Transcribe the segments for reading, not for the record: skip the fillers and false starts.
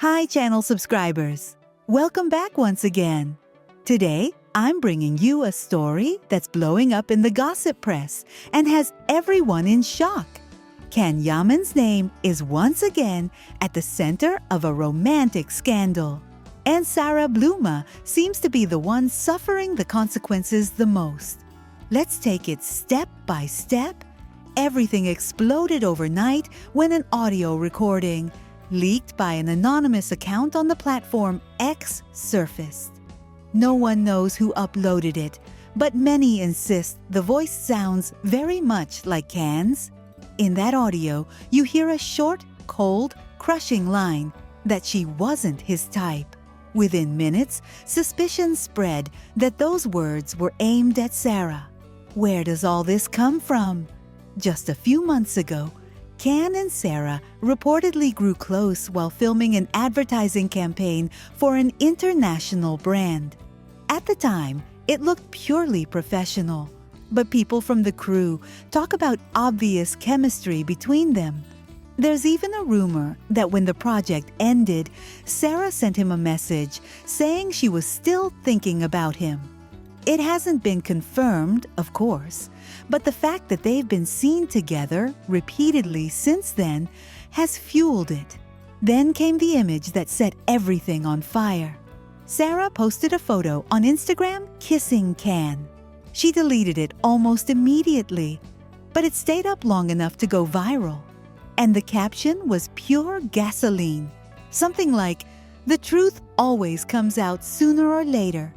Hi, channel subscribers. Welcome back once again. Today, I'm bringing you a story that's blowing up in the gossip press and has everyone in shock. Can Yaman's name is once again at the center of a romantic scandal. And Sarah Bluma seems to be the one suffering the consequences the most. Let's take it step by step. Everything exploded overnight when an audio recording, leaked by an anonymous account on the platform X, surfaced. No one knows who uploaded it, but many insist the voice sounds very much like Can's. In that audio, you hear a short, cold, crushing line that she wasn't his type. Within minutes, suspicion spread that those words were aimed at Sarah. Where does all this come from? Just a few months ago, Can and Sarah reportedly grew close while filming an advertising campaign for an international brand. At the time, it looked purely professional, but people from the crew talk about obvious chemistry between them. There's even a rumor that when the project ended, Sarah sent him a message saying she was still thinking about him. It hasn't been confirmed, of course, but the fact that they've been seen together repeatedly since then has fueled it. Then came the image that set everything on fire. Sarah posted a photo on Instagram kissing Can. She deleted it almost immediately, but it stayed up long enough to go viral. And the caption was pure gasoline. Something like, "The truth always comes out sooner or later."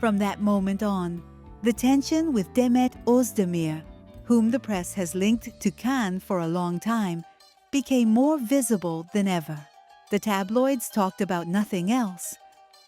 From that moment on, the tension with Demet Özdemir, whom the press has linked to Can for a long time, became more visible than ever. The tabloids talked about nothing else.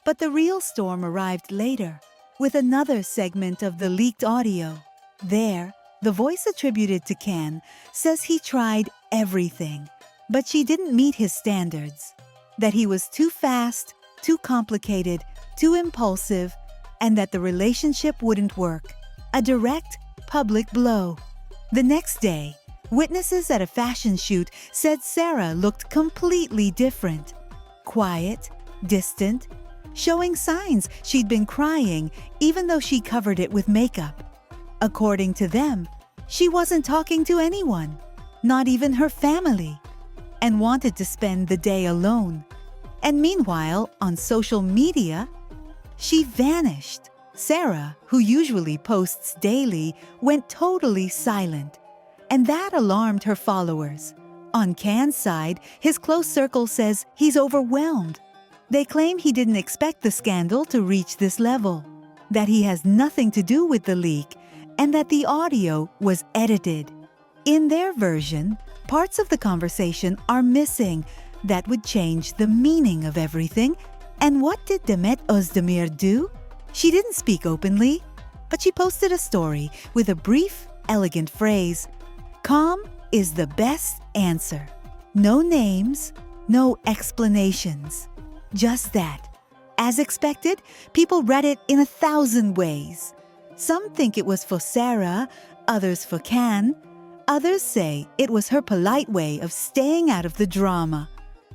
But the real storm arrived later, with another segment of the leaked audio. There, the voice attributed to Can says he tried everything, but she didn't meet his standards. That he was too fast, too complicated, too impulsive, and that the relationship wouldn't work. A direct, public blow. The next day, witnesses at a fashion shoot said Sarah looked completely different. Quiet, distant, showing signs she'd been crying even though she covered it with makeup. According to them, she wasn't talking to anyone, not even her family, and wanted to spend the day alone. And meanwhile, on social media, she vanished. Sarah, who usually posts daily, went totally silent, and that alarmed her followers. On Can's side, his close circle says he's overwhelmed. They claim he didn't expect the scandal to reach this level, that he has nothing to do with the leak, and that the audio was edited. In their version, parts of the conversation are missing that would change the meaning of everything. And what did Demet Özdemir do? She didn't speak openly, but she posted a story with a brief, elegant phrase, "Calm is the best answer." No names, no explanations. Just that. As expected, people read it in 1,000 ways. Some think it was for Sarah, others for Can. Others say it was her polite way of staying out of the drama.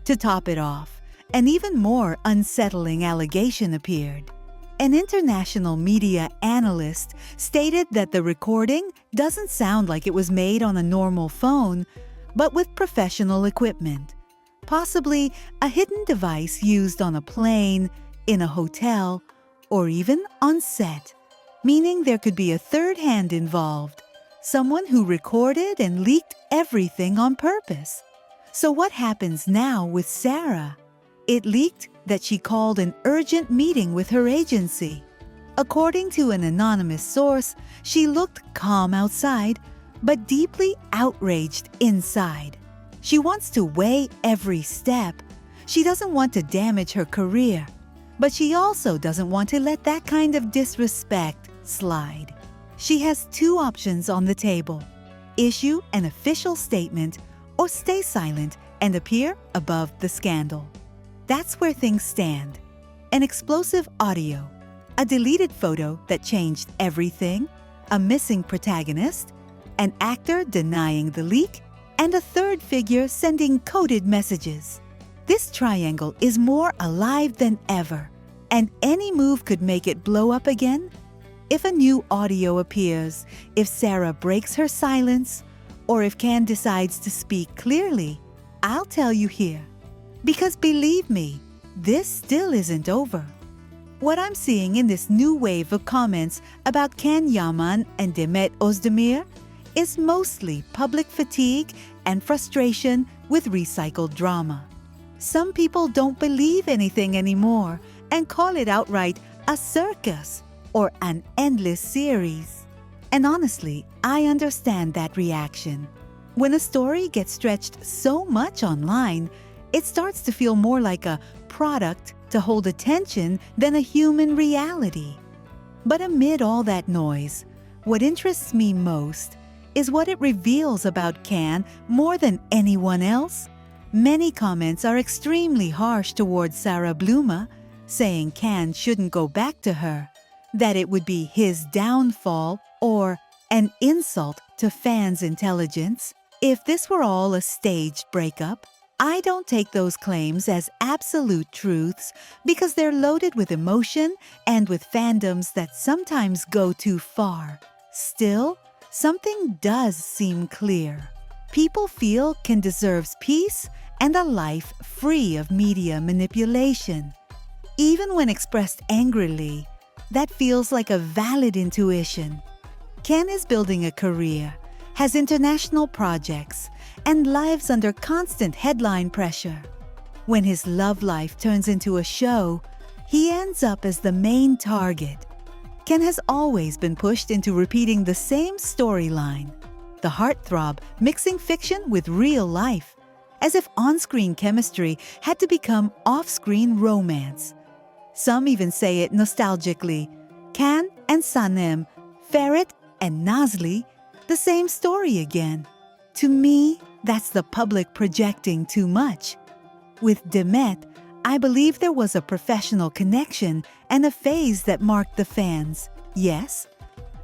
To top it off, an even more unsettling allegation appeared. An international media analyst stated that the recording doesn't sound like it was made on a normal phone, but with professional equipment. Possibly a hidden device used on a plane, in a hotel, or even on set. Meaning there could be a third hand involved, someone who recorded and leaked everything on purpose. So what happens now with Sarah? It leaked that she called an urgent meeting with her agency. According to an anonymous source, she looked calm outside, but deeply outraged inside. She wants to weigh every step. She doesn't want to damage her career, but she also doesn't want to let that kind of disrespect slide. She has two options on the table: issue an official statement or stay silent and appear above the scandal. That's where things stand. An explosive audio, a deleted photo that changed everything, a missing protagonist, an actor denying the leak, and a third figure sending coded messages. This triangle is more alive than ever, and any move could make it blow up again. If a new audio appears, if Sarah breaks her silence, or if Can decides to speak clearly, I'll tell you here. Because believe me, this still isn't over. What I'm seeing in this new wave of comments about Can Yaman and Demet Özdemir is mostly public fatigue and frustration with recycled drama. Some people don't believe anything anymore and call it outright a circus or an endless series. And honestly, I understand that reaction. When a story gets stretched so much online, it starts to feel more like a product to hold attention than a human reality. But amid all that noise, what interests me most is what it reveals about Can more than anyone else. Many comments are extremely harsh towards Sarah Bluma, saying Can shouldn't go back to her, that it would be his downfall or an insult to fans' intelligence if this were all a staged breakup. I don't take those claims as absolute truths because they're loaded with emotion and with fandoms that sometimes go too far. Still, something does seem clear. People feel Can deserves peace and a life free of media manipulation. Even when expressed angrily, that feels like a valid intuition. Can is building a career, has international projects, and lives under constant headline pressure. When his love life turns into a show, he ends up as the main target. Can has always been pushed into repeating the same storyline, the heartthrob mixing fiction with real life, as if on-screen chemistry had to become off-screen romance. Some even say it nostalgically, Can and Sanem, Ferret and Nazli, the same story again. To me, that's the public projecting too much. With Demet, I believe there was a professional connection and a phase that marked the fans, yes.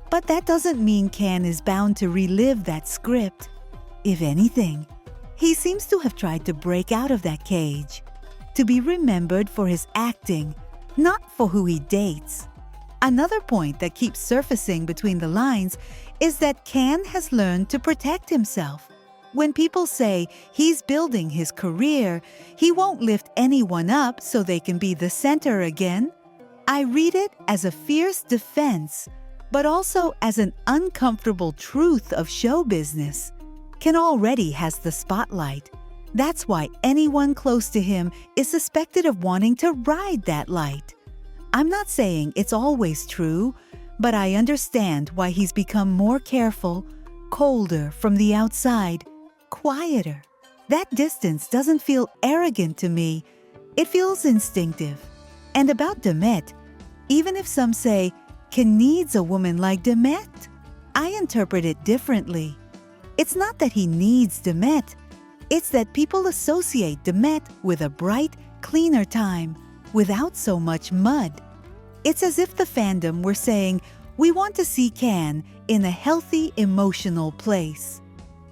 But that doesn't mean Can is bound to relive that script. If anything, he seems to have tried to break out of that cage, to be remembered for his acting, not for who he dates. Another point that keeps surfacing between the lines is that Can has learned to protect himself. When people say he's building his career, he won't lift anyone up so they can be the center again, I read it as a fierce defense, but also as an uncomfortable truth of show business. Can already has the spotlight. That's why anyone close to him is suspected of wanting to ride that light. I'm not saying it's always true, but I understand why he's become more careful, colder from the outside, quieter. That distance doesn't feel arrogant to me. It feels instinctive. And about Demet, even if some say Can needs a woman like Demet, I interpret it differently. It's not that he needs Demet. It's that people associate Demet with a bright, cleaner time, without so much mud. It's as if the fandom were saying, we want to see Can in a healthy, emotional place.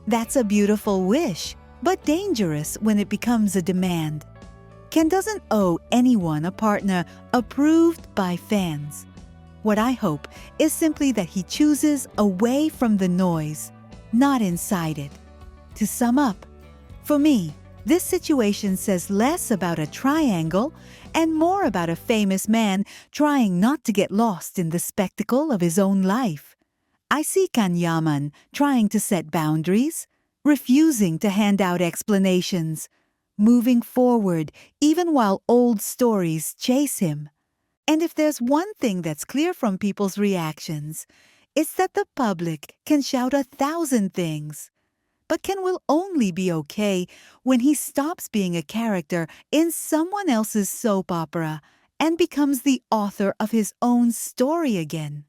That's a beautiful wish, but dangerous when it becomes a demand. Can doesn't owe anyone a partner approved by fans. What I hope is simply that he chooses away from the noise, not inside it. To sum up, for me, this situation says less about a triangle and more about a famous man trying not to get lost in the spectacle of his own life. I see Can Yaman trying to set boundaries, refusing to hand out explanations, moving forward even while old stories chase him. And if there's one thing that's clear from people's reactions, it's that the public can shout 1,000 things. But Can will only be okay when he stops being a character in someone else's soap opera and becomes the author of his own story again.